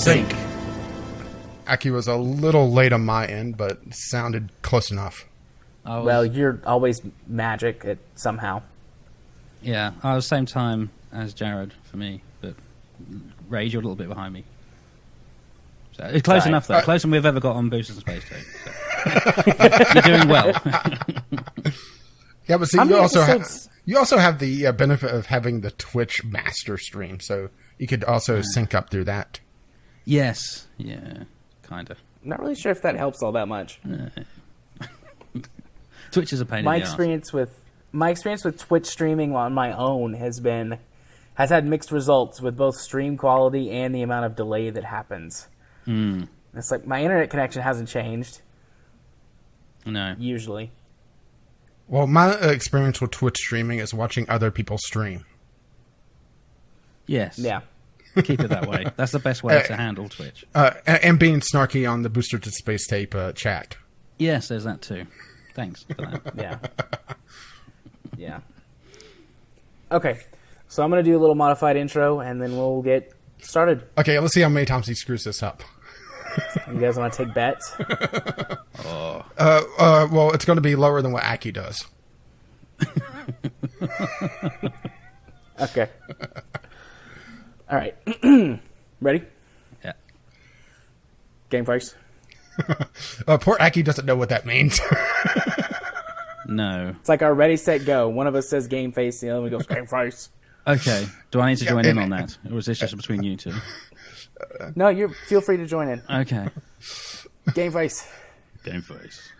sync. Aki was a little late on my end, but sounded close enough. Well, you're always magic at somehow. Yeah, I was same time as Jared for me, but Rage, you're a little bit behind me. So it's close enough, though. Closer than we've ever got on Boosters and Space Tape. So. You're doing well. Yeah, but see, you also have the benefit of having the Twitch master stream, so you could also sync up through that. Yes, yeah, kind of. I'm not really sure if that helps all that much. Twitch is a pain in the ass. My experience with Twitch streaming on my own has had mixed results with both stream quality and the amount of delay that happens. It's like my internet connection hasn't changed. No. Usually. Well, my experience with Twitch streaming is watching other people stream. Yes. Yeah. Keep it that way. That's the best way to handle Twitch. And being snarky on the Booster to Space Tape chat. Yes, there's that too. Thanks for that. Yeah. Yeah. Okay. So I'm going to do a little modified intro, and then we'll get started. Okay, let's see how many times he screws this up. You guys want to take bets? Well, it's going to be lower than what Aki does. Okay. All right. Ready? Yeah. Game face. Poor Aki doesn't know what that means. No. It's like our ready, set, go. One of us says game face, the other one goes game face. Okay. Do I need to join in on that? Or is this just between you two? No, you feel free to join in. Okay. Game face. Game face.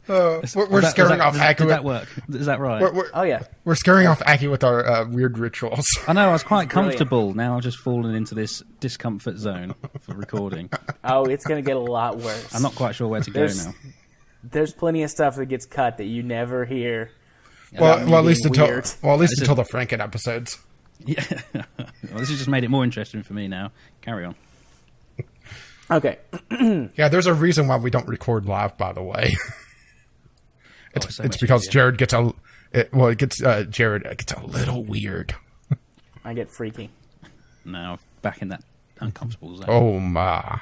We're scaring off Aki. Did that work? Is that right? Oh, yeah. We're scaring off Aki with our weird rituals. I know, I was quite comfortable. Now I've just fallen into this discomfort zone for recording. Oh, it's going to get a lot worse. I'm not quite sure where to go now. There's plenty of stuff that gets cut that you never hear. Well, at least until the Franken-Episodes. Yeah. Well, this has just made it more interesting for me now. Carry on. Okay. Yeah, there's a reason why we don't record live, by the way. It's because Jared gets Jared gets a little weird. I get freaky. Now back in that uncomfortable zone. Oh my.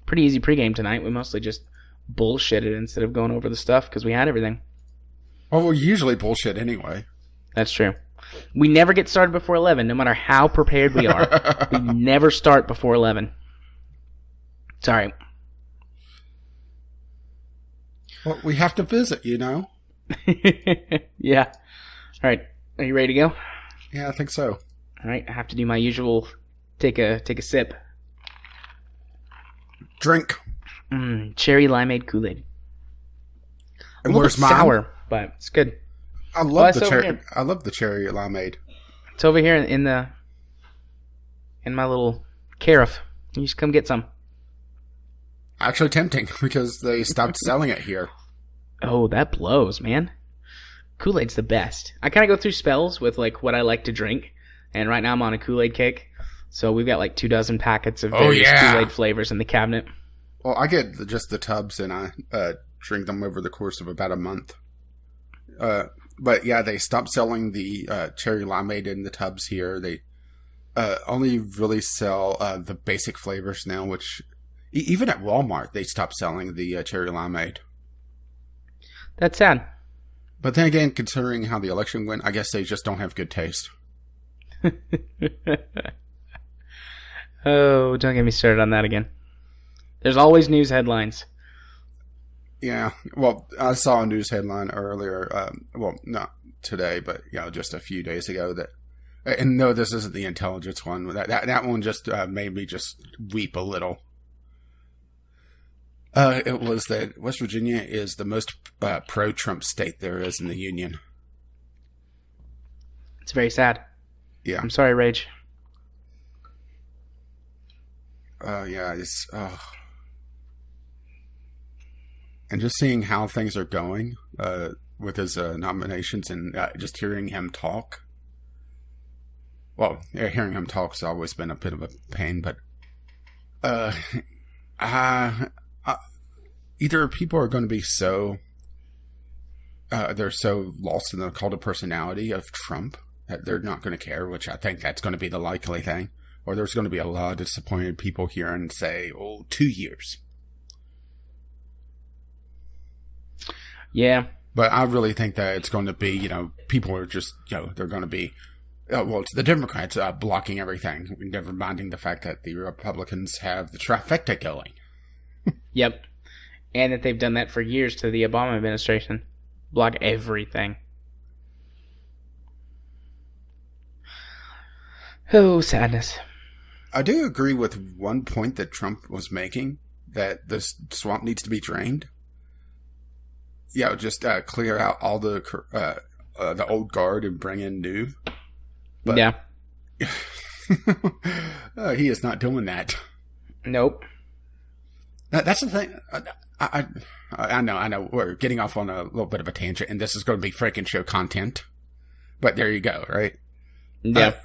Pretty easy pregame tonight. We mostly just bullshitted instead of going over the stuff because we had everything. Well, we usually bullshit anyway. That's true. We never get started before 11, no matter how prepared we are. We never start before 11. Sorry. Well, we have to visit, you know? Yeah. All right. Are you ready to go? Yeah, I think so. All right. I have to do my usual take a sip. Drink. Cherry limeade Kool-Aid. And where's mine? Sour, but it's good. I love the cherry. I love the cherry limeade. It's over here in my little carafe. You just come get some. Actually tempting because they stopped selling it here. Oh, that blows, man. Kool-Aid's the best. I kind of go through spells with like what I like to drink, and right now I'm on a Kool-Aid kick. So we've got like 24 packets of various Kool-Aid flavors in the cabinet. Well, I get just the tubs, and I drink them over the course of about a month. But yeah, they stopped selling the cherry limeade in the tubs here. They only really sell the basic flavors now, which even at Walmart, they stopped selling the cherry limeade. That's sad. But then again, considering how the election went, I guess they just don't have good taste. Oh, don't get me started on that again. There's always news headlines. Yeah, well, I saw a news headline earlier, well, not today, but just a few days ago that, and no, this isn't the intelligence one. That one just made me just weep a little. It was that West Virginia is the most pro-Trump state there is in the union. It's very sad. Yeah. I'm sorry, Rage. Yeah, it's... And just seeing how things are going, with his nominations, and just hearing him talk. Well, hearing him talk's always been a bit of a pain, but either people are going to be so they're so lost in the cult of personality of Trump that they're not going to care, which I think that's going to be the likely thing, or there's going to be a lot of disappointed people here and say, 2 years. Yeah. But I really think that it's going to be, people are just, they're going to be, it's the Democrats blocking everything, never minding the fact that the Republicans have the trifecta going. Yep. And that they've done that for years to the Obama administration. Block everything. Oh, sadness. I do agree with one point that Trump was making, that the swamp needs to be drained. Yeah, just clear out all the old guard and bring in new. But, yeah. He is not doing that. Nope. That's the thing. I know. We're getting off on a little bit of a tangent, and this is going to be Franken show content. But there you go, right? Yeah.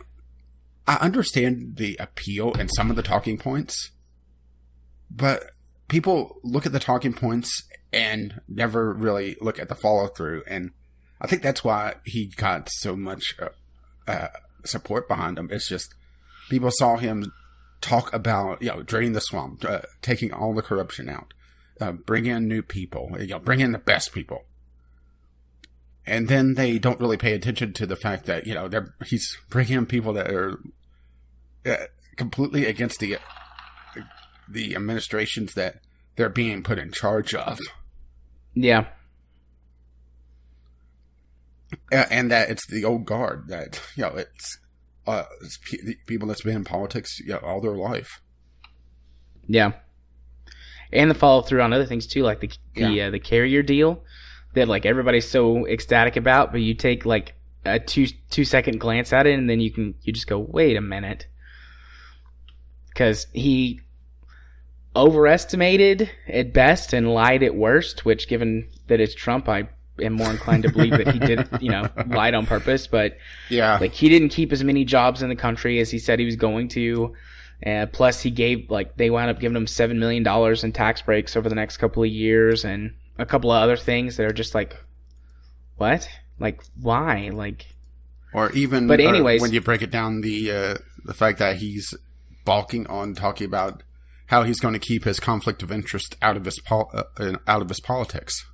I understand the appeal and some of the talking points, but people look at the talking points and never really look at the follow-through, and I think that's why he got so much support behind him. It's just people saw him talk about, draining the swamp, taking all the corruption out, bring in new people, bring in the best people. And then they don't really pay attention to the fact that, he's bringing in people that are completely against the administrations that they're being put in charge of. Yeah. And that it's the old guard that, it's people that's been in politics all their life. Yeah. And the follow through on other things too, like the carrier deal that like everybody's so ecstatic about, but you take like a 2-second glance at it and then you just go, wait a minute. Because he overestimated at best and lied at worst, which given that it's Trump, I am more inclined to believe that he did, lied on purpose. But yeah, like he didn't keep as many jobs in the country as he said he was going to. Plus he gave, they wound up giving him $7 million in tax breaks over the next couple of years and a couple of other things that are just like, what? Like, why? Like, or even, but anyways, when you break it down, the fact that he's balking on talking about how he's going to keep his conflict of interest out of his politics.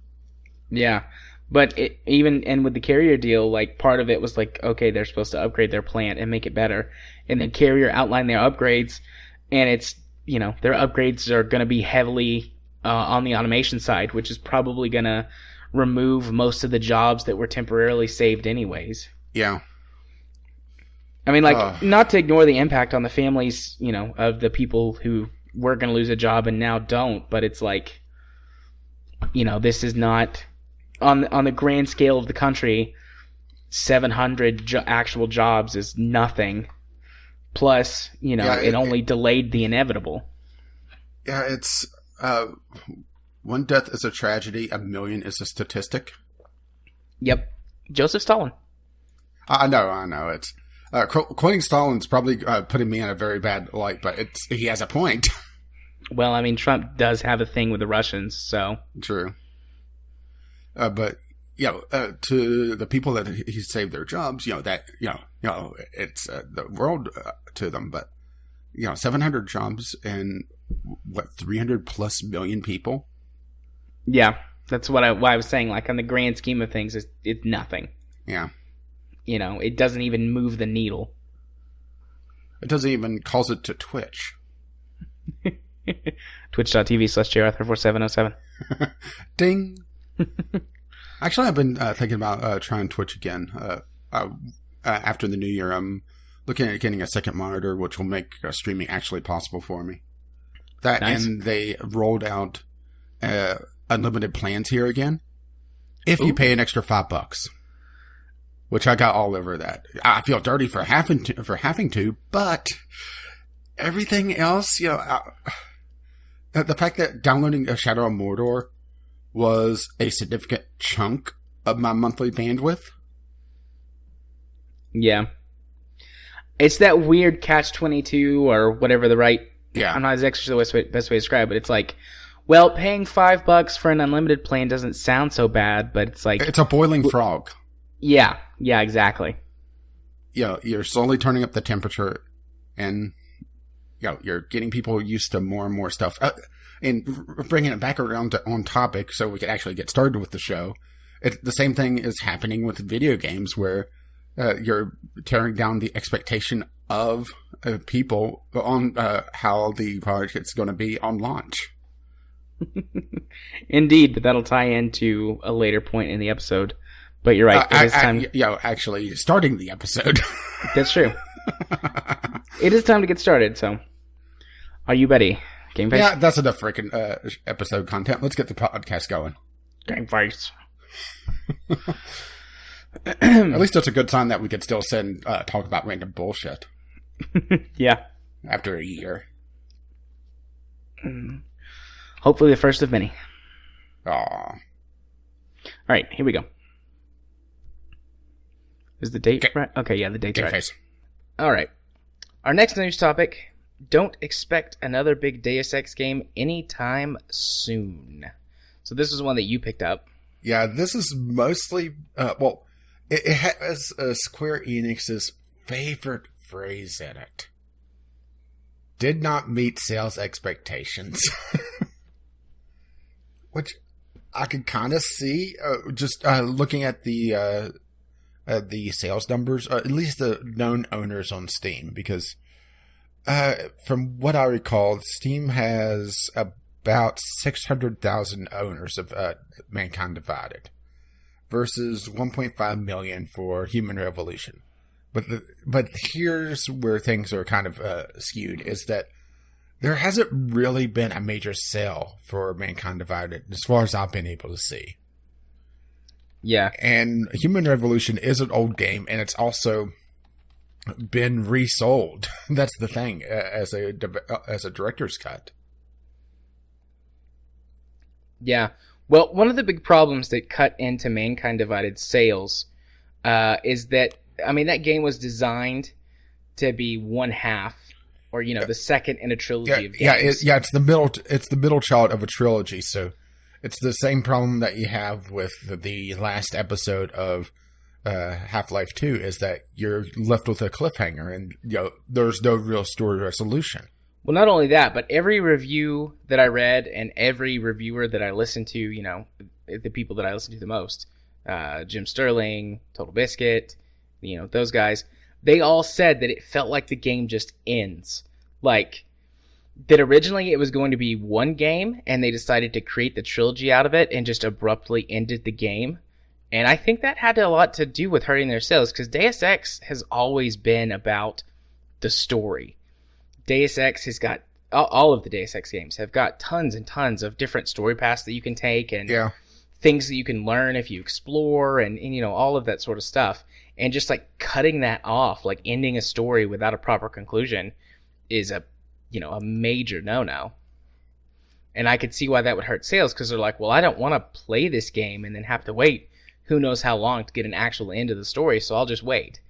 Yeah, but even with the carrier deal, like part of it was like, okay, they're supposed to upgrade their plant and make it better, and then Carrier outlined their upgrades, and it's their upgrades are going to be heavily on the automation side, which is probably going to remove most of the jobs that were temporarily saved anyways. Yeah. I mean, not to ignore the impact on the families, of the people who were going to lose a job and now don't, but it's like, this is not, on the grand scale of the country, 700 actual jobs is nothing. Plus, it only delayed the inevitable. Yeah, it's, one death is a tragedy, a million is a statistic. Yep. Joseph Stalin. I know. It's quoting Stalin's probably putting me in a very bad light, but he has a point. Well, I mean, Trump does have a thing with the Russians, so true. But to the people that he saved their jobs, it's the world to them. But 700 jobs and 300 plus million people. Yeah, that's why I was saying. Like on the grand scheme of things, it's nothing. Yeah. It doesn't even move the needle. It doesn't even cause it to twitch. Twitch.tv/JR34707. Ding. Actually, I've been thinking about trying Twitch again. After the new year, I'm looking at getting a second monitor, which will make streaming actually possible for me. That nice. And they rolled out unlimited plans here again. If you pay an extra $5. Which I got all over that. I feel dirty for having to, but everything else, the fact that downloading a Shadow of Mordor was a significant chunk of my monthly bandwidth. Yeah. It's that weird catch-22 or whatever the right... Yeah. I'm not exactly sure the best way to describe it, but it's like, well, paying $5 for an unlimited plan doesn't sound so bad, but it's like... It's a boiling frog. Yeah, exactly. You're slowly turning up the temperature, and you're getting people used to more and more stuff. And bringing it back around on topic so we can actually get started with the show, the same thing is happening with video games where you're tearing down the expectation of people on how the product is going to be on launch. Indeed, but that'll tie into a later point in the episode. But you're right. It is time. Actually, starting the episode. That's true. It is time to get started. So, are you ready? Game face. Yeah, that's enough freaking episode content. Let's get the podcast going. Game face. At least it's a good sign that we could still sit and talk about random bullshit. Yeah. After a year. Hopefully the first of many. Aw. All right, here we go. Is the date right? Okay, yeah, the date's right. Face. All right. Our next news topic. Don't expect another big Deus Ex game anytime soon. So this is one that you picked up. Yeah, this is mostly... it has Square Enix's favorite phrase in it. Did not meet sales expectations. Which I could kind of see, just looking at the sales numbers, at least the known owners on Steam, because from what I recall, Steam has about 600,000 owners of Mankind Divided versus 1.5 million for Human Revolution. But here's where things are kind of skewed, is that there hasn't really been a major sale for Mankind Divided as far as I've been able to see. Yeah. And Human Revolution is an old game, and it's also been resold. That's the thing, as a director's cut. Yeah. Well, one of the big problems that cut into Mankind Divided sales is that, I mean, that game was designed to be one half, or the second in a trilogy of games. It's the middle child of a trilogy. So it's the same problem that you have with the last episode of Half-Life 2, is that you're left with a cliffhanger, and there's no real story resolution. Well, not only that, but every review that I read and every reviewer that I listened to, the people that I listen to the most, Jim Sterling, Total Biscuit, those guys, they all said that it felt like the game just ends. Like, that originally it was going to be one game, and they decided to create the trilogy out of it and just abruptly ended the game. And I think that had a lot to do with hurting their sales, because Deus Ex has always been about the story. Deus Ex has got, all of the Deus Ex games have got tons and tons of different story paths that you can take, and things that you can learn if you explore, and all of that sort of stuff. And just like cutting that off, like ending a story without a proper conclusion, is a major no-no. And I could see why that would hurt sales, because they're like, well, I don't want to play this game and then have to wait who knows how long to get an actual end of the story, so I'll just wait.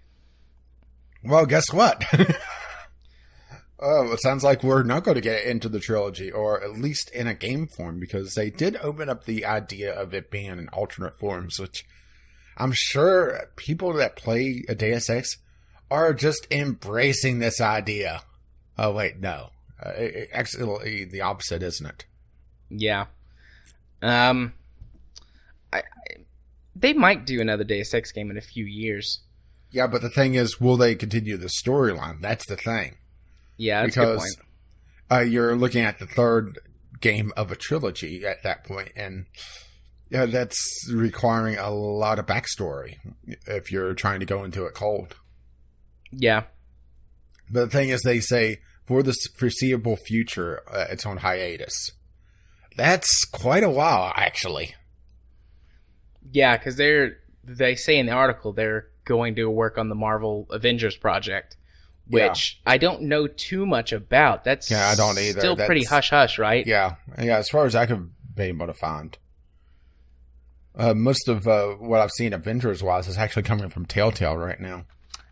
Well, guess what? Oh, it sounds like we're not going to get into the trilogy, or at least in a game form, because they did open up the idea of it being in alternate forms, which I'm sure people that play a Deus Ex are just embracing this idea. Oh, wait, no. Actually, the opposite, isn't it? Yeah. They might do another Deus Ex game in a few years. Yeah, but the thing is, will they continue the storyline? That's the thing. Yeah, that's a good point. You're looking at the third game of a trilogy at that point, and that's requiring a lot of backstory if you're trying to go into it cold. Yeah. But the thing is, they say, for the foreseeable future, it's on hiatus. That's quite a while, actually. Yeah, because they say in the article they're going to work on the Marvel Avengers project, which I don't know too much about. That's I don't either. Still pretty hush-hush, right? Yeah, as far as I could be able to find. Most of what I've seen Avengers-wise is actually coming from Telltale right now.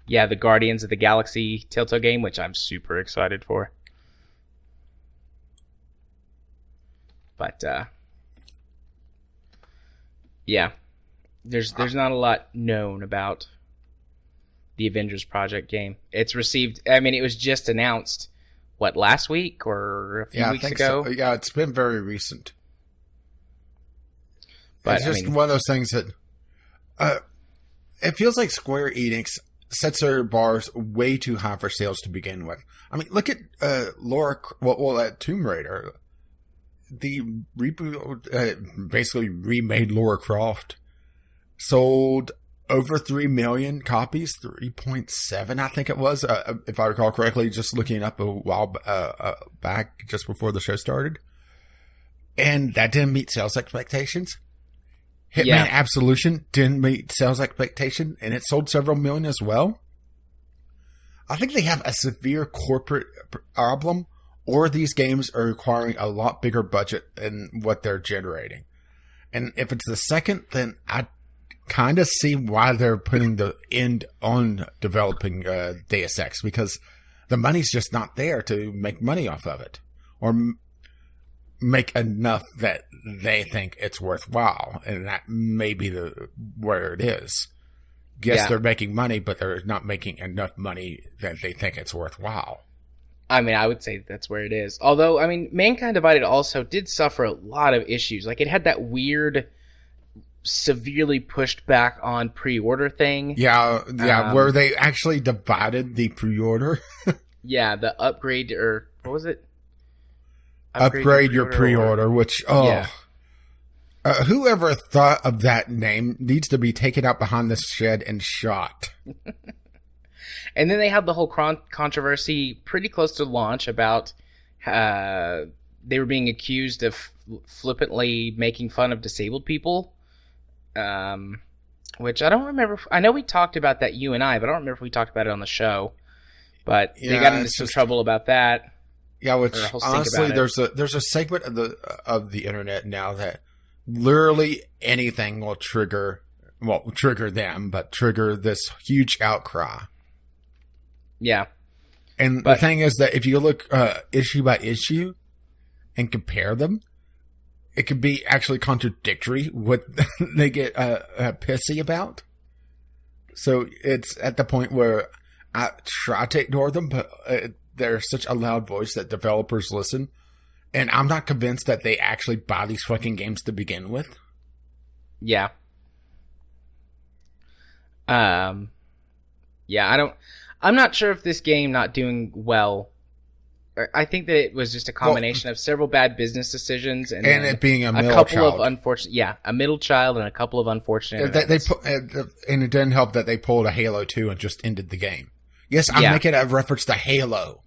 Yeah, the Guardians of the Galaxy Telltale game, which I'm super excited for. But, yeah, there's not a lot known about the Avengers Project game. It's received, I mean, it was just announced, what, last week or a few weeks ago? So. Yeah, it's been very recent. But, it's just one of those things that it feels like Square Enix sets their bars way too high for sales to begin with. I mean, look at Tomb Raider. The reboot basically remade Lara Croft. Sold over 3 million copies, 3.7 I think it was, if I recall correctly, just looking up a while back just before the show started. And that didn't meet sales expectations. Hitman Absolution didn't meet sales expectation, and it sold several million as well. I think they have a severe corporate problem, or these games are requiring a lot bigger budget than what they're generating. And if it's the second, then I kind of see why they're putting the end on developing Deus Ex, because the money's just not there to make money off of it, or make enough that they think it's worthwhile, and that may be where it is. Yes, they're making money, but they're not making enough money that they think it's worthwhile. I mean, I would say that's where it is. Although, I mean, Mankind Divided also did suffer a lot of issues. Like, it had that weird, severely pushed back on pre-order thing. Yeah, where they actually divided the pre-order. Yeah, the upgrade, or what was it? Upgrade your pre-order, whoever thought of that name needs to be taken out behind the shed and shot. And then they had the whole controversy pretty close to launch about they were being accused of flippantly making fun of disabled people, which I don't remember. I know we talked about that, you and I, but I don't remember if we talked about it on the show. But they got into some trouble about that. Yeah, which honestly, there's a segment of the internet now that literally anything will trigger them, but trigger this huge outcry. Yeah. And the thing is that if you look issue by issue and compare them, it could be actually contradictory what they get pissy about. So it's at the point where I try to ignore them, but they're such a loud voice that developers listen. And I'm not convinced that they actually buy these fucking games to begin with. Yeah. I'm not sure if this game not doing well. I think that it was just a combination of several bad business decisions and it being a middle child. A middle child and a couple of unfortunate events. And it didn't help that they pulled a Halo 2 and just ended the game. Yes, I'm making a reference to Halo.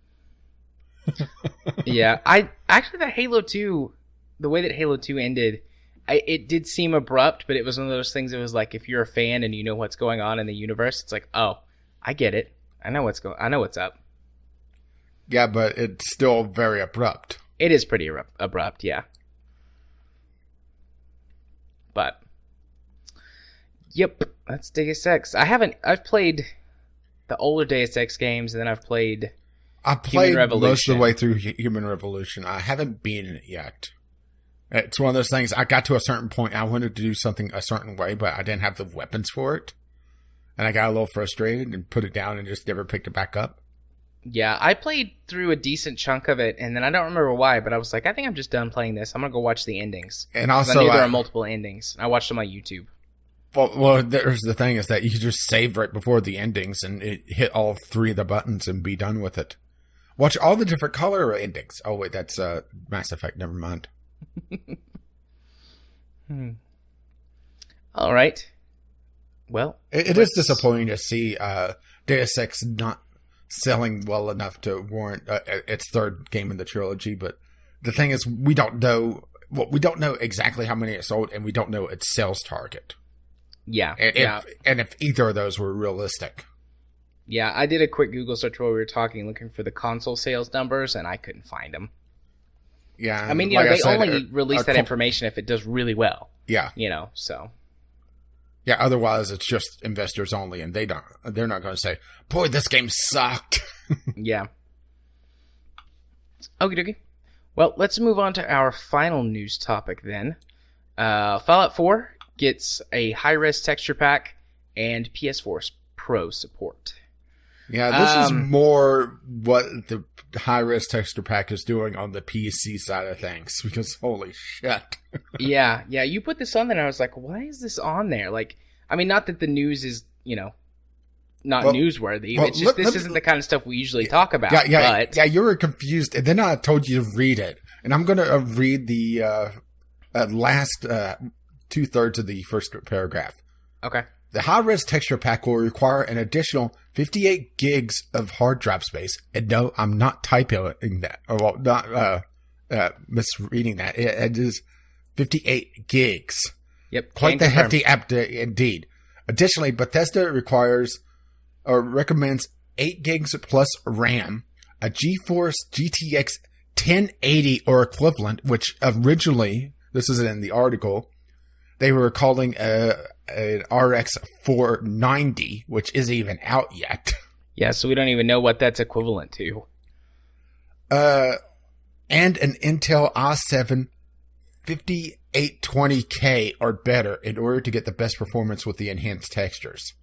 Yeah, the Halo 2, the way that Halo 2 ended, it did seem abrupt, but it was one of those things that was like, if you're a fan and you know what's going on in the universe, it's like, oh, I get it. I know what's up. Yeah, but it's still very abrupt. It is pretty abrupt, yeah. But, yep, that's Deus Ex. I've played the older Deus Ex games, and then I've played most of the way through Human Revolution. I haven't beaten it yet. It's one of those things, I got to a certain point, I wanted to do something a certain way, but I didn't have the weapons for it. And I got a little frustrated and put it down and just never picked it back up. Yeah, I played through a decent chunk of it, and then I don't remember why, but I was like, I think I'm just done playing this. I'm going to go watch the endings. And also, I knew there are multiple endings. I watched them on YouTube. Well, there's the thing is that you can just save right before the endings and hit all 3 of the buttons and be done with it. Watch all the different color endings. Oh, wait, that's Mass Effect. Never mind. All right. Well, it is disappointing to see Deus Ex not selling well enough to warrant its third game in the trilogy. But the thing is, we don't know exactly how many it sold, and we don't know its sales target. Yeah. And if either of those were realistic. Yeah, I did a quick Google search while we were talking, looking for the console sales numbers, and I couldn't find them. Yeah. I mean, they only release that information if it does really well. Yeah. So. Yeah, otherwise it's just investors only, and they're not going to say, "Boy, this game sucked." Yeah. Okie dokie. Well, let's move on to our final news topic then. Fallout 4 gets a high-res texture pack and PS4 Pro support. Yeah, this is more what the high-res texture pack is doing on the PC side of things, because holy shit. Yeah, you put this on there and I was like, why is this on there? Like, I mean, not that the news is, not newsworthy. It's just this isn't the kind of stuff we usually talk about. Yeah, you were confused, and then I told you to read it. And I'm going to read the last 2/3 of the first paragraph. Okay. The high-res texture pack will require an additional 58 gigs of hard drive space. And no, I'm not typoing that. Well, not misreading that. It is 58 gigs. Yep. Quite the hefty app indeed. Additionally, Bethesda recommends 8 gigs plus RAM, a GeForce GTX 1080 or equivalent, which originally, this is in the article, they were calling an RX 490, which isn't even out yet. Yeah, so we don't even know what that's equivalent to. And an Intel i7 5820K or better in order to get the best performance with the enhanced textures.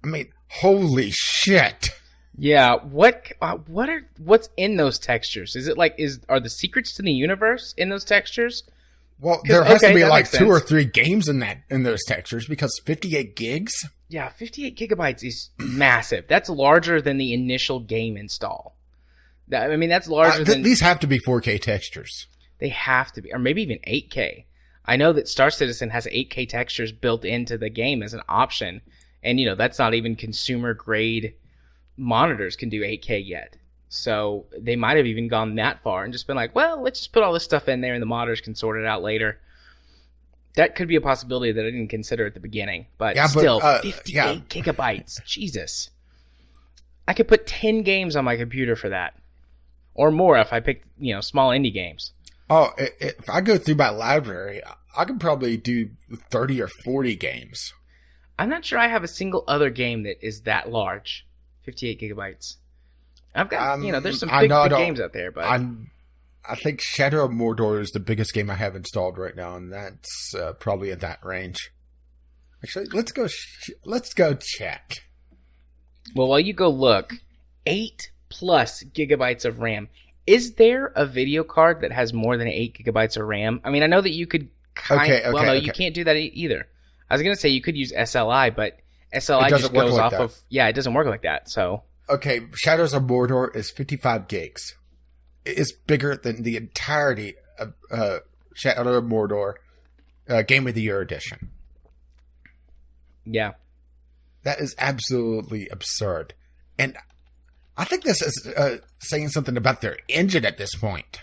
I mean, holy shit. Yeah, what's in those textures? Is it are the secrets to the universe in those textures? Well, there has to be like 2 or 3 games in those textures, because 58 gigs? Yeah, 58 gigabytes is massive. That's larger than the initial game install. I mean, that's larger than... These have to be 4K textures. They have to be, or maybe even 8K. I know that Star Citizen has 8K textures built into the game as an option, and that's not even consumer grade monitors can do 8K yet. So they might have even gone that far and just been like, well, let's just put all this stuff in there and the modders can sort it out later. That could be a possibility that I didn't consider at the beginning. But still, 58 gigabytes. Jesus. I could put 10 games on my computer for that. Or more if I picked, small indie games. Oh, if I go through my library, I could probably do 30 or 40 games. I'm not sure I have a single other game that is that large. 58 gigabytes. I've got, there's some big games out there, but I think Shadow of Mordor is the biggest game I have installed right now, and that's probably in that range. Actually, let's go check. Well, while you go look, 8+ gigabytes of RAM. Is there a video card that has more than 8 gigabytes of RAM? I mean, I know that you could you can't do that either. I was going to say you could use SLI, but SLI just goes off of... Yeah, it doesn't work like that, so... Okay, Shadows of Mordor is 55 gigs. It is bigger than the entirety of Shadow of Mordor Game of the Year edition. Yeah. That is absolutely absurd. And I think this is saying something about their engine at this point.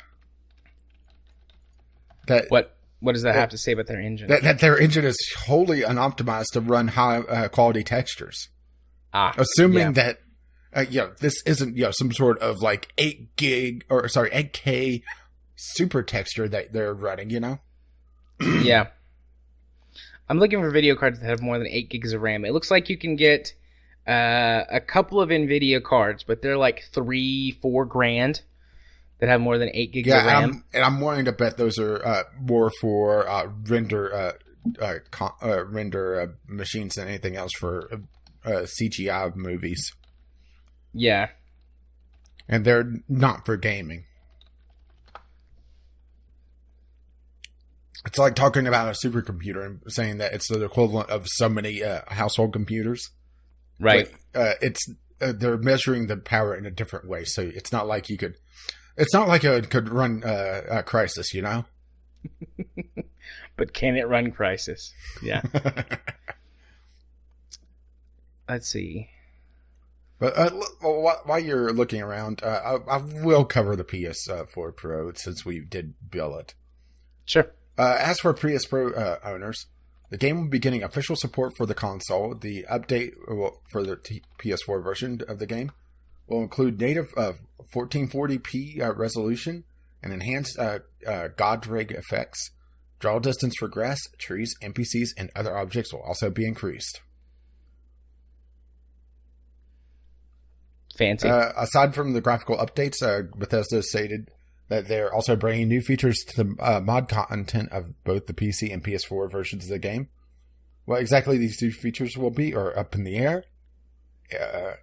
What does that have to say about their engine? That their engine is wholly unoptimized to run high quality textures. Assuming that this isn't some sort of like 8K super texture that they're running. Yeah. I'm looking for video cards that have more than 8 gigs of RAM. It looks like you can get a couple of NVIDIA cards, but they're like $3-4 grand that have more than 8 gigs of RAM. And I'm willing to bet those are more for render machines than anything else for CGI movies. Yeah. And they're not for gaming. It's like talking about a supercomputer and saying that it's the equivalent of so many household computers. Right. But, they're measuring the power in a different way. So it's not like you could... It's not like it could run a Crysis, But can it run Crysis? Yeah. Let's see. But while you're looking around, I will cover the PS4 Pro since we did bill it. Sure. As for PS Pro owners, the game will be getting official support for the console. The update for the PS4 version of the game will include native 1440p resolution and enhanced God rig effects, Draw distance for grass, trees, NPCs, and other objects will also be increased. Fancy. Aside from the graphical updates, Bethesda stated that they're also bringing new features to the mod content of both the PC and PS4 versions of the game. What exactly these two features will be are up in the air.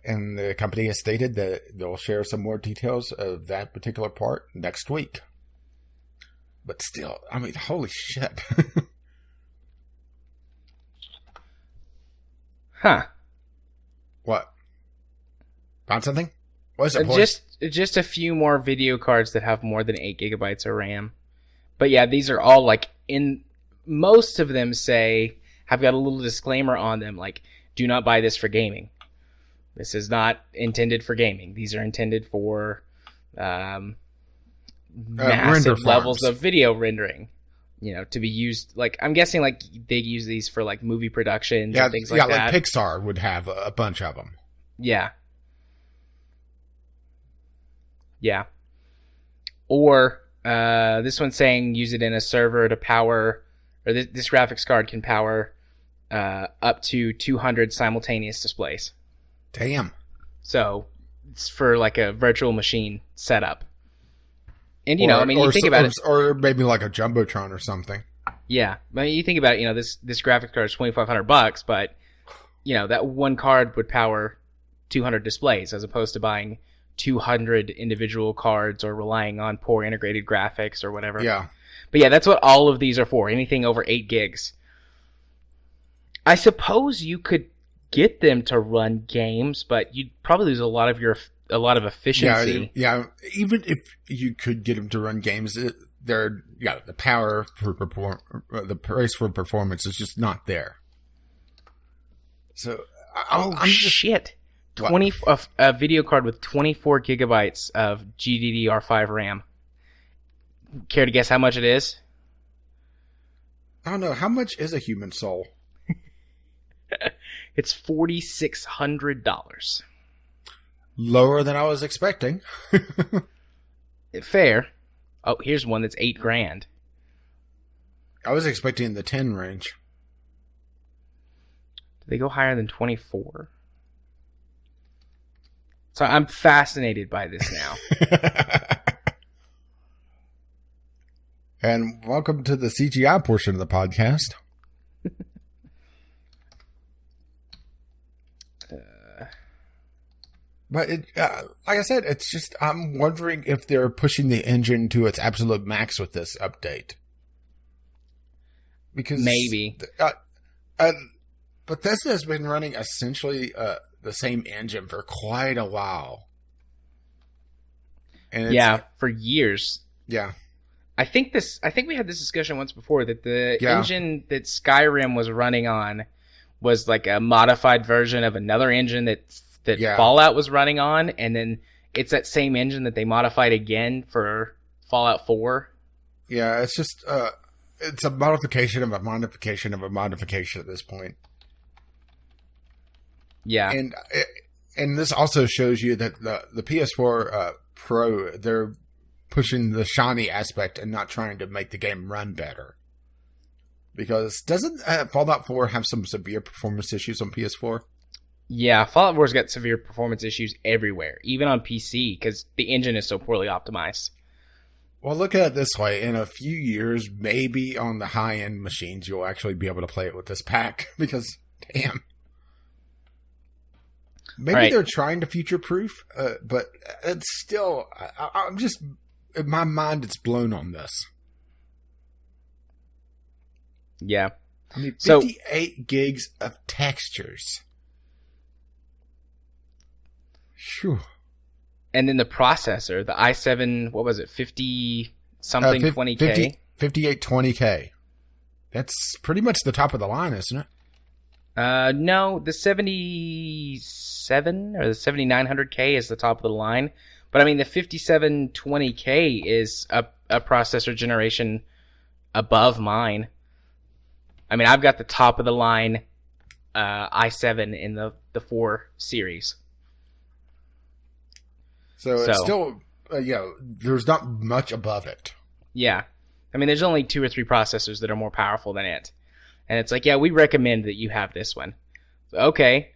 And the company has stated that they'll share some more details of that particular part next week. But still, I mean, holy shit. Huh. What? Found something? What's the point? Just a few more video cards that have more than 8 gigabytes of RAM. But yeah, these are all like most of them have got a little disclaimer on them, like, do not buy this for gaming. This is not intended for gaming. These are intended for massive levels of video rendering, to be used. Like, I'm guessing like they use these for like movie productions and things like that. Yeah, like Pixar would have a bunch of them. Yeah. Yeah. Or this one's saying use it in a server to power, or this graphics card can power up to 200 simultaneous displays. Damn. So it's for like a virtual machine setup. And you think about it, or maybe like a jumbotron or something. Yeah, I mean, you think about it. This graphics card is $2,500, but that one card would power 200 displays as opposed to buying 200 individual cards or relying on poor integrated graphics or whatever. Yeah. But yeah, that's what all of these are for. Anything over 8 gigs. I suppose you could get them to run games, but you'd probably lose a lot of efficiency. Yeah. Even if you could get them to run games, the power for the price for performance is just not there. So, shit! A video card with 24 gigabytes of GDDR5 RAM. Care to guess how much it is? I don't know. How much is a human soul? It's $4,600. Lower than I was expecting. Fair. Oh, here's one that's $8,000. I was expecting the 10 range. Do they go higher than 24? So I'm fascinated by this now. And welcome to the CGI portion of the podcast. But like I said, it's just, I'm wondering if they're pushing the engine to its absolute max with this update. Because maybe. Bethesda has been running essentially the same engine for quite a while. And for years. Yeah. I think we had this discussion once before that the engine that Skyrim was running on was like a modified version of another engine that Fallout was running on, and then it's that same engine that they modified again for Fallout 4. Yeah, it's just it's a modification of a modification of a modification at this point. Yeah, and this also shows you that the PS4 Pro, they're pushing the shiny aspect and not trying to make the game run better. Because doesn't Fallout 4 have some severe performance issues on PS4? Yeah, Fallout 4's got severe performance issues everywhere, even on PC, because the engine is so poorly optimized. Well, look at it this way. In a few years, maybe on the high-end machines, you'll actually be able to play it with this pack. Because, damn. Maybe they're trying to future-proof, but it's still... I'm just... In my mind, it's blown on this. Yeah. I mean, 58 gigs of textures. Phew. And then the processor, the i7, what was it, 50-something 20K? 5820K. That's pretty much the top of the line, isn't it? No, the 77 or the 7900K is the top of the line. But I mean, the 5720K is a processor generation above mine. I mean, I've got the top of the line i7 in the 4 series. So it's still, there's not much above it. Yeah. I mean, there's only 2 or 3 processors that are more powerful than it. And it's like, yeah, we recommend that you have this one. Okay.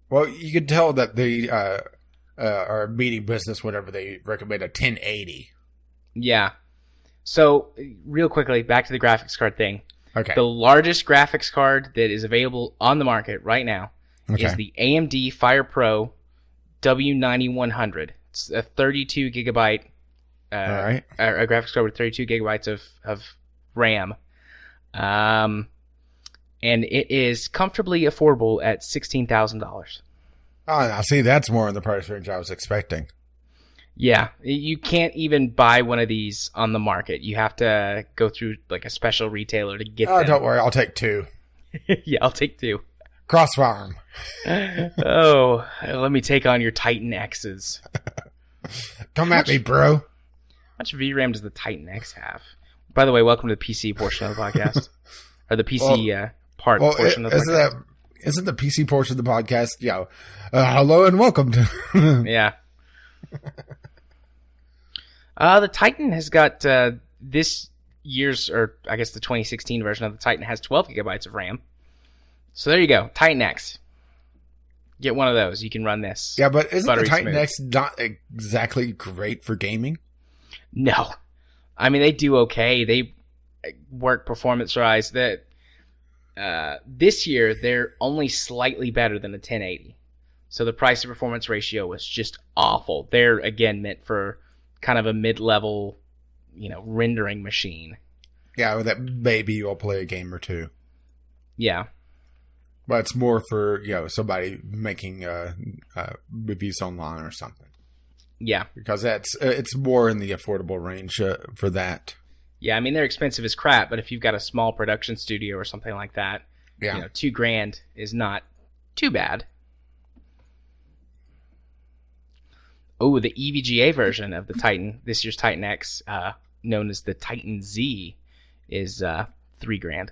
Well, you can tell that they are meeting business whenever they recommend a 1080. Yeah. So, real quickly, back to the graphics card thing. Okay. The largest graphics card that is available on the market right now is the AMD Fire Pro W9100. It's a 32 gigabyte a graphics card with 32 gigabytes of RAM. And it is comfortably affordable at $16,000. Oh, I see. That's more in the price range I was expecting. Yeah, you can't even buy one of these on the market. You have to go through like a special retailer to get them. Oh, don't worry. I'll take 2. Yeah, I'll take 2. Crossfire 'em. Oh, let me take on your Titan X's. Come at me, bro. How much VRAM does the Titan X have? By the way, welcome to the PC portion of the podcast. Or the PC portion of the podcast. Isn't the PC portion of the podcast, hello and welcome to... Yeah. The Titan has got this year's, or I guess the 2016 version of the Titan has 12 gigabytes of RAM. So there you go, Titan X. Get one of those. You can run this. Yeah, but isn't the Titan smooth. X not exactly great for gaming? No. I mean, they do okay. They work performance-wise. This year, they're only slightly better than a 1080. So the price-to-performance ratio was just awful. They're, again, meant for kind of a mid-level, rendering machine. Yeah, well, that maybe you'll play a game or 2. Yeah. But it's more for, somebody making reviews online or something. Yeah. Because it's more in the affordable range for that. Yeah, I mean, they're expensive as crap, but if you've got a small production studio or something like that, $2,000 is not too bad. Oh, the EVGA version of the Titan, this year's Titan X, known as the Titan Z, is $3,000.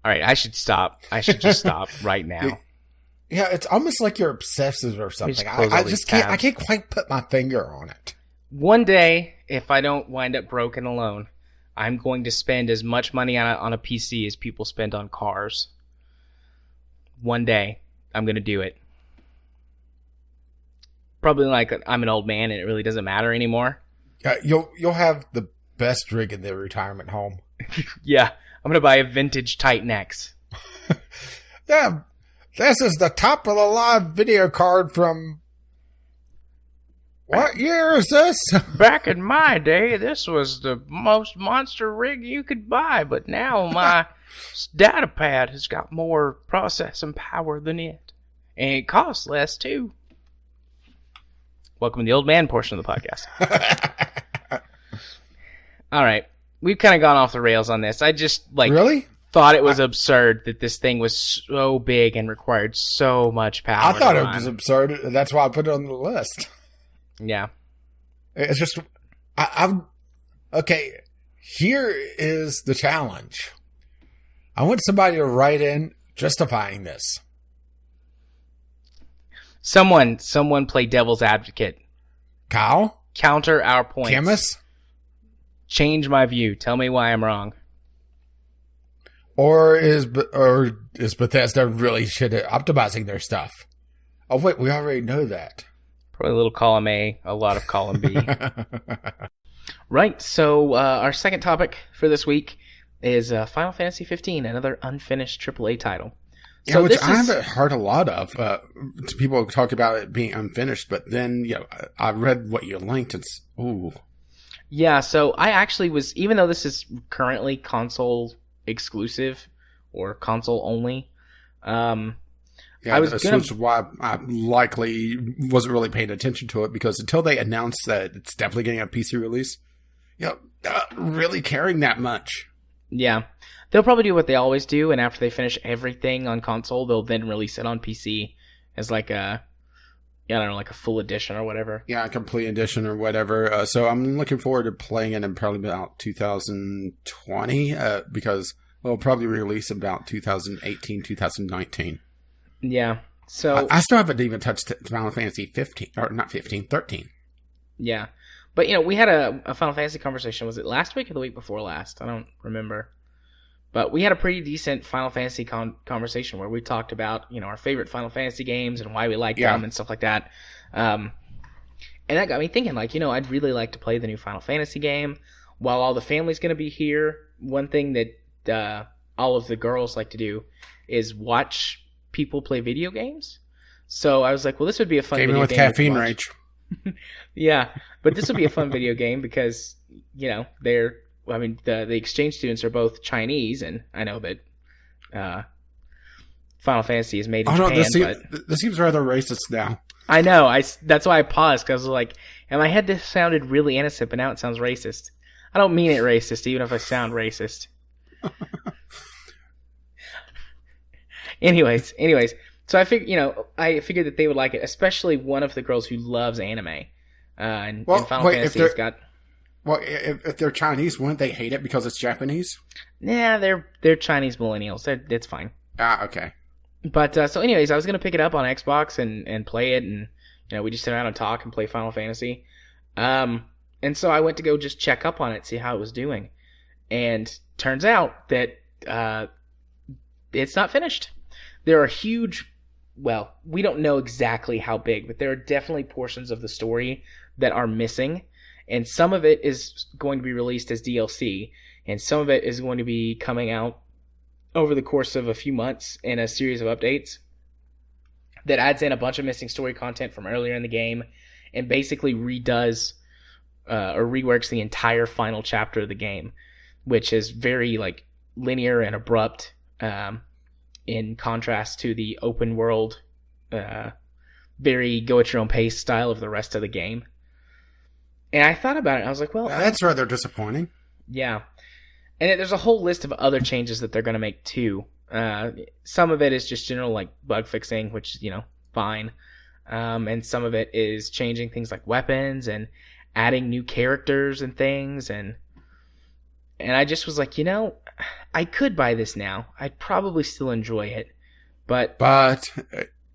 All right, I should stop. I should just stop right now. Yeah, it's almost like you're obsessive or something. I just can't. I can't quite put my finger on it. One day, if I don't wind up broken alone, I'm going to spend as much money on a PC as people spend on cars. One day, I'm going to do it. Probably like I'm an old man and it really doesn't matter anymore. Yeah, you'll have the best rig in the retirement home. Yeah, I'm going to buy a vintage Titan X. Yeah, this is the top of the line video card from... What year is this? Back in my day, this was the most monster rig you could buy, but now my data pad has got more processing power than it. And it costs less, too. Welcome to the old man portion of the podcast. All right. We've kind of gone off the rails on this. I just, really? Thought it was absurd that this thing was so big and required so much power. I thought it was absurd. That's why I put it on the list. Yeah. It's just, okay, here is the challenge. I want somebody to write in justifying this. Someone play devil's advocate. Kyle? Counter our points. Chemist? Change my view. Tell me why I'm wrong. Or is Bethesda really shit at optimizing their stuff? Oh, wait, we already know that. Probably a little column A, a lot of column B. Right, so our second topic for this week is Final Fantasy 15, another unfinished AAA title. Yeah, so which I haven't heard a lot of. People talk about it being unfinished, but then, I read what you linked. It's, ooh. Yeah, so I actually was, even though this is currently console exclusive or console only, which is why I likely wasn't really paying attention to it, because until they announced that it's definitely getting a PC release, not really caring that much. Yeah. They'll probably do what they always do, and after they finish everything on console, they'll then release it on PC as like a, like a full edition or whatever. Yeah, a complete edition or whatever. So I'm looking forward to playing it in probably about 2020, because it'll probably release about 2018, 2019. Yeah. So I still haven't even touched Final Fantasy 15, or not 15, 13. Yeah. But, we had a Final Fantasy conversation. Was it last week or the week before last? I don't remember. But we had a pretty decent Final Fantasy conversation where we talked about, our favorite Final Fantasy games and why we like them and stuff like that. And that got me thinking, I'd really like to play the new Final Fantasy game. While all the family's going to be here, one thing that all of the girls like to do is watch people play video games. So I was like, well, this would be a fun video game. With Caffeine Rage. Yeah, but this would be a fun video game because, the exchange students are both Chinese, and I know that Final Fantasy is made in Japan. This seems rather racist now. I know. That's why I paused, because I was like, in my head this sounded really innocent, but now it sounds racist. I don't mean it racist, even if I sound racist. Anyways. So I figured that they would like it, especially one of the girls who loves anime. And Final Fantasy has got... Well, if they're Chinese, wouldn't they hate it because it's Japanese? Yeah, they're Chinese millennials. It's fine. Ah, okay. But, so anyways, I was going to pick it up on Xbox and play it, and, we just sit around and talk and play Final Fantasy. And so I went to go just check up on it, see how it was doing. And turns out that it's not finished. There are huge... Well, we don't know exactly how big, but there are definitely portions of the story that are missing. And some of it is going to be released as DLC, and some of it is going to be coming out over the course of a few months in a series of updates that adds in a bunch of missing story content from earlier in the game and basically redoes or reworks the entire final chapter of the game, which is very linear and abrupt in contrast to the open world, very go at your own pace style of the rest of the game. And I thought about it, and I was like, well... That's rather disappointing. Yeah. And there's a whole list of other changes that they're going to make, too. Some of it is just general, bug fixing, which is, fine. And some of it is changing things like weapons and adding new characters and things. And I just was like, I could buy this now. I'd probably still enjoy it. But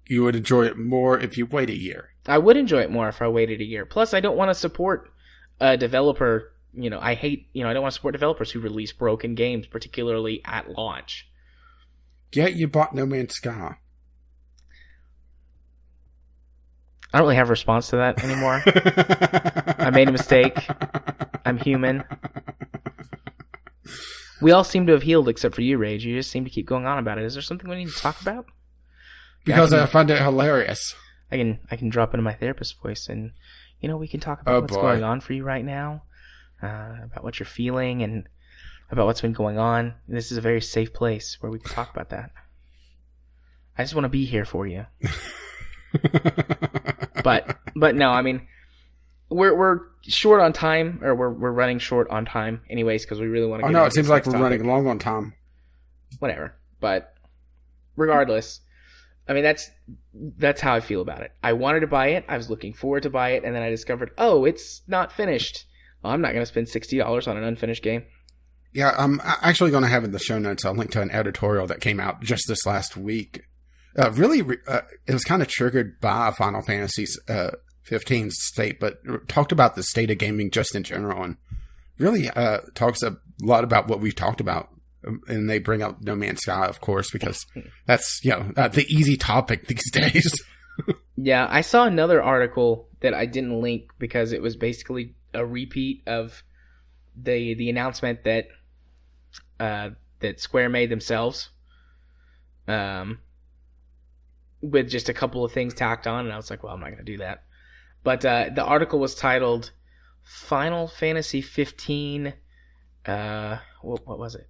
you would enjoy it more if you wait a year. I would enjoy it more if I waited a year. Plus, I don't want to support a developer. I don't want to support developers who release broken games, particularly at launch. Yet you bought No Man's Sky. I don't really have a response to that anymore. I made a mistake. I'm human. We all seem to have healed except for you, Rage. You just seem to keep going on about it. Is there something we need to talk about? Because I find it hilarious. I can drop into my therapist voice, and we can talk about what's going on for you right now, about what you're feeling, and about what's been going on. This is a very safe place where we can talk about that. I just want to be here for you. but no, we're short on time, or we're running short on time, anyways, because we really want to. Oh no, it seems like we're running long on time. Whatever, but regardless. That's how I feel about it. I wanted to buy it. I was looking forward to buy it, and then I discovered, it's not finished. Well, I'm not going to spend $60 on an unfinished game. Yeah, I'm actually going to have in the show notes a link to an editorial that came out just this last week. It was kind of triggered by Final Fantasy 15 state, but talked about the state of gaming just in general, and really talks a lot about what we've talked about. And they bring up No Man's Sky, of course, because that's, the easy topic these days. Yeah, I saw another article that I didn't link because it was basically a repeat of the announcement that Square made themselves, with just a couple of things tacked on, and I was like, well, I'm not going to do that. But the article was titled Final Fantasy 15, what was it?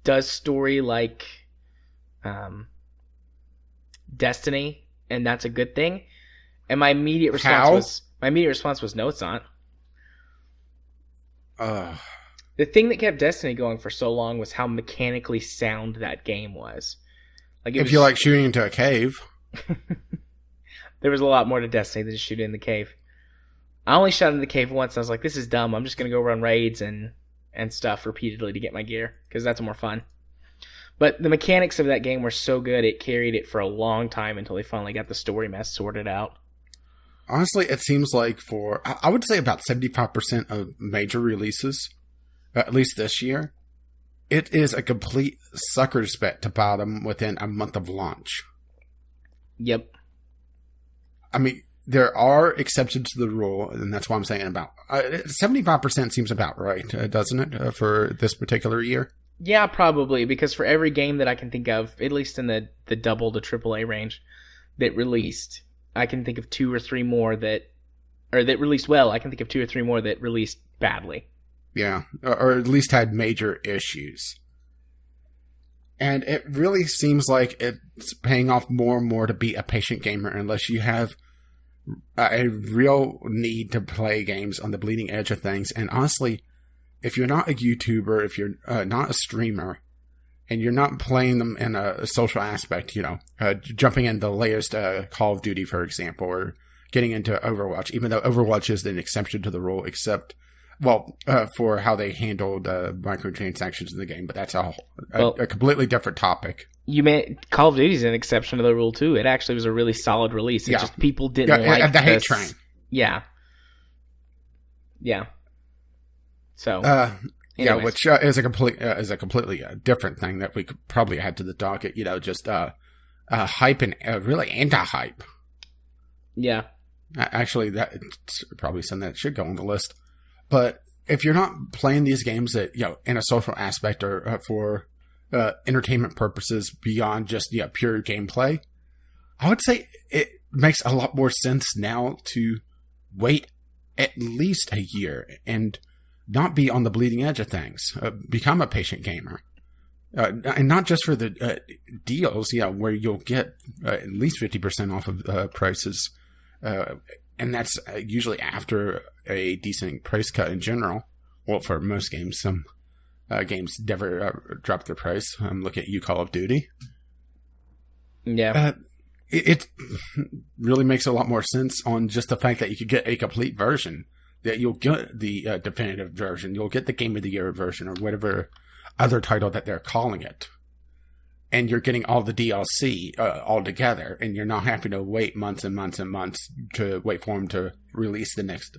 Does story like Destiny, and that's a good thing. And my immediate response was no, it's not. The thing that kept Destiny going for so long was how mechanically sound that game was. If you like shooting into a cave. There was a lot more to Destiny than just shooting in the cave. I only shot in the cave once, and I was like, this is dumb. I'm just going to go run raids and stuff repeatedly to get my gear, because that's more fun. But the mechanics of that game were so good, it carried it for a long time until they finally got the story mess sorted out. honestly, it seems like I would say about 75% of major releases, at least this year, it is a complete sucker's bet to buy them within a month of launch. Yep. I mean, there are exceptions to the rule, and that's why I'm saying about 75% seems about right, doesn't it, for this particular year? Yeah, probably, because for every game that I can think of, at least in the double to AAA range, that released, I can think of 2 or 3 more that released well. I can think of 2 or 3 more that released badly. Yeah, or at least had major issues. And it really seems like it's paying off more and more to be a patient gamer unless you have a real need to play games on the bleeding edge of things. And honestly, if you're not a YouTuber, if you're not a streamer, and you're not playing them in a social aspect, jumping into the latest Call of Duty, for example, or getting into Overwatch, even though Overwatch is an exception to the rule, except, for how they handled microtransactions in the game, but that's a completely different topic. Call of Duty is an exception to the rule, too. It actually was a really solid release. It just people didn't like the hate train. Yeah. Yeah. So... anyways. Which is a completely different thing that we could probably add to the docket. Just hype and really anti-hype. Yeah. Actually, that's probably something that should go on the list. But if you're not playing these games that in a social aspect or for entertainment purposes beyond just pure gameplay, I would say it makes a lot more sense now to wait at least a year and not be on the bleeding edge of things. Become a patient gamer. And not just for the deals, where you'll get at least 50% off of prices. And that's usually after a decent price cut in general. Well, for most games. Some games never drop their price. Look at you, Call of Duty. Yeah. It really makes a lot more sense on just the fact that you could get a complete version. That you'll get the definitive version, you'll get the Game of the Year version, or whatever other title that they're calling it. And you're getting all the DLC all together, and you're not having to wait months and months and months to wait for them to release the next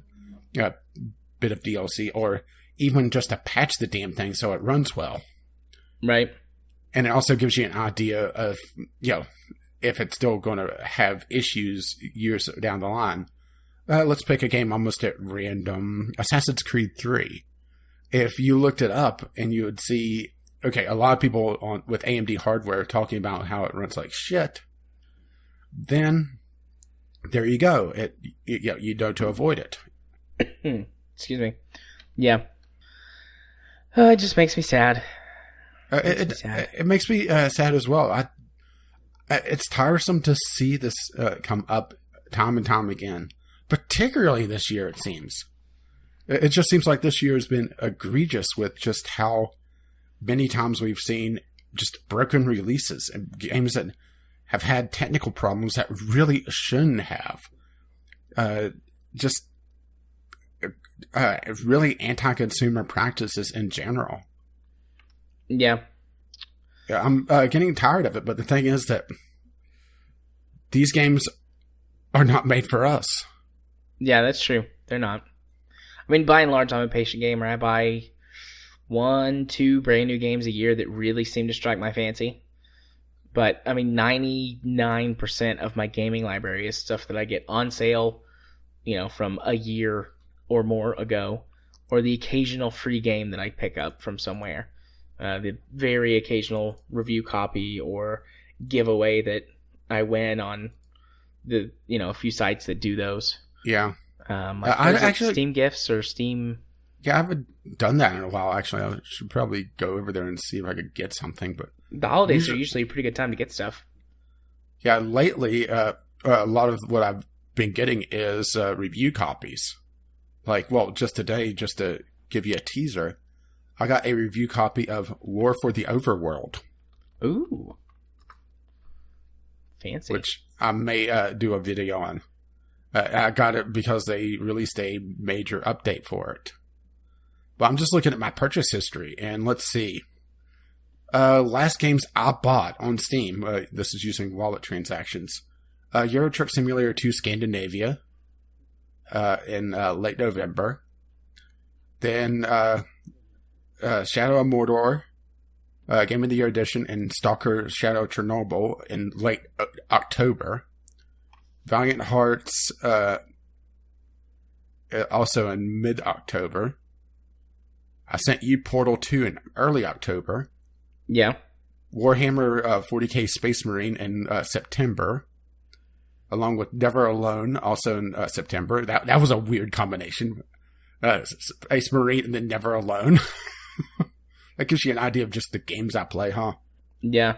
bit of DLC, or even just to patch the damn thing so it runs well. Right. And it also gives you an idea of, if it's still going to have issues years down the line. Let's pick a game almost at random. Assassin's Creed 3. If you looked it up and you would see, a lot of people with AMD hardware talking about how it runs like shit, then there you go. You know to avoid it. Excuse me. Yeah. It just makes me sad. It makes me sad as well. It's tiresome to see this come up time and time again. Particularly this year, it seems. It just seems like this year has been egregious with just how many times we've seen just broken releases and games that have had technical problems that really shouldn't have. Really anti-consumer practices in general. Yeah. I'm getting tired of it, but the thing is that these games are not made for us. Yeah, that's true. They're not. I mean, by and large, I'm a patient gamer. I buy 1-2 brand new games a year that really seem to strike my fancy. But, 99% of my gaming library is stuff that I get on sale, from a year or more ago, or the occasional free game that I pick up from somewhere. The very occasional review copy or giveaway that I win on the, a few sites that do those. Yeah. I actually Steam gifts or Steam. Yeah, I haven't done that in a while. Actually, I should probably go over there and see if I could get something. But the holidays are usually a pretty good time to get stuff. Yeah, lately, a lot of what I've been getting is review copies. Just today, just to give you a teaser, I got a review copy of War for the Overworld. Ooh, fancy. Which I may do a video on. I got it because they released a major update for it. But I'm just looking at my purchase history, and let's see. Last games I bought on Steam, this is using wallet transactions. Euro Truck Simulator 2 Scandinavia, in late November. Then Shadow of Mordor, Game of the Year edition, and Stalker Shadow of Chernobyl in late October. Valiant Hearts also in mid-October. I sent you Portal 2 in early October. Yeah. Warhammer 40k Space Marine in September. Along with Never Alone, also in September. That was a weird combination. Space Marine and then Never Alone. That gives you an idea of just the games I play, huh? Yeah.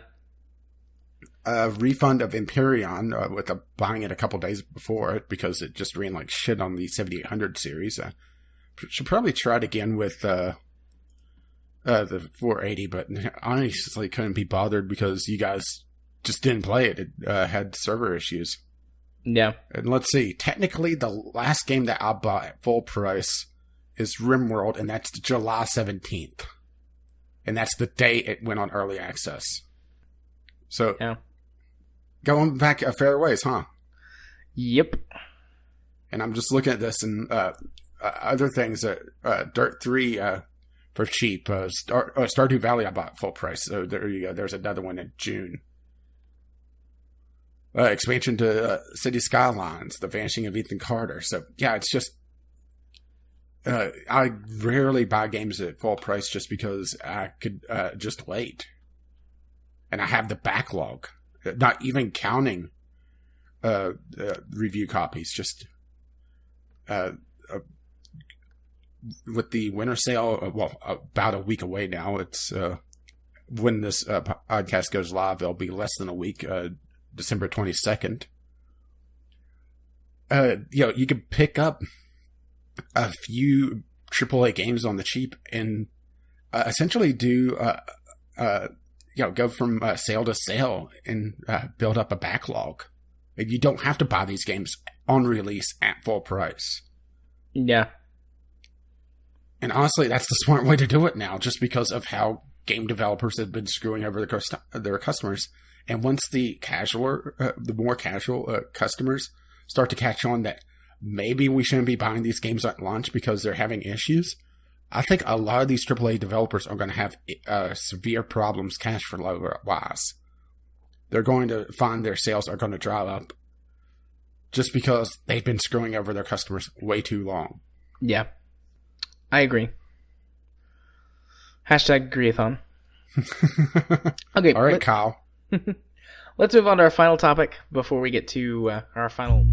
Refund of Empyrean with buying it a couple days before it because it just ran like shit on the 7800 series. Should probably try it again with the 480, but honestly couldn't be bothered because you guys just didn't play it. It had server issues. Yeah. And let's see. Technically, the last game that I bought at full price is RimWorld, and that's July 17th. And that's the day it went on early access. So, yeah. Going back a fair ways, huh? Yep. And I'm just looking at this and other things. Dirt 3 for cheap. Stardew Valley I bought full price. So there you go. There's another one in June. Expansion to City Skylines, The Vanishing of Ethan Carter. So, yeah, it's just... I rarely buy games at full price just because I could just wait. And I have the backlog. Not even counting review copies. Just with the winter sale, about a week away now. It's when this podcast goes live, it'll be less than a week. December 22nd. You can pick up a few AAA games on the cheap and essentially do go from sale to sale and build up a backlog. You don't have to buy these games on release at full price. Yeah. And honestly, that's the smart way to do it now, just because of how game developers have been screwing over their customers. And once the more casual customers start to catch on that maybe we shouldn't be buying these games at launch because they're having issues, I think a lot of these AAA developers are going to have severe problems cash flow-wise. They're going to find their sales are going to dry up just because they've been screwing over their customers way too long. Yeah. I agree. #agreeathon. Okay. All right, Kyle. Let's move on to our final topic before we get to our final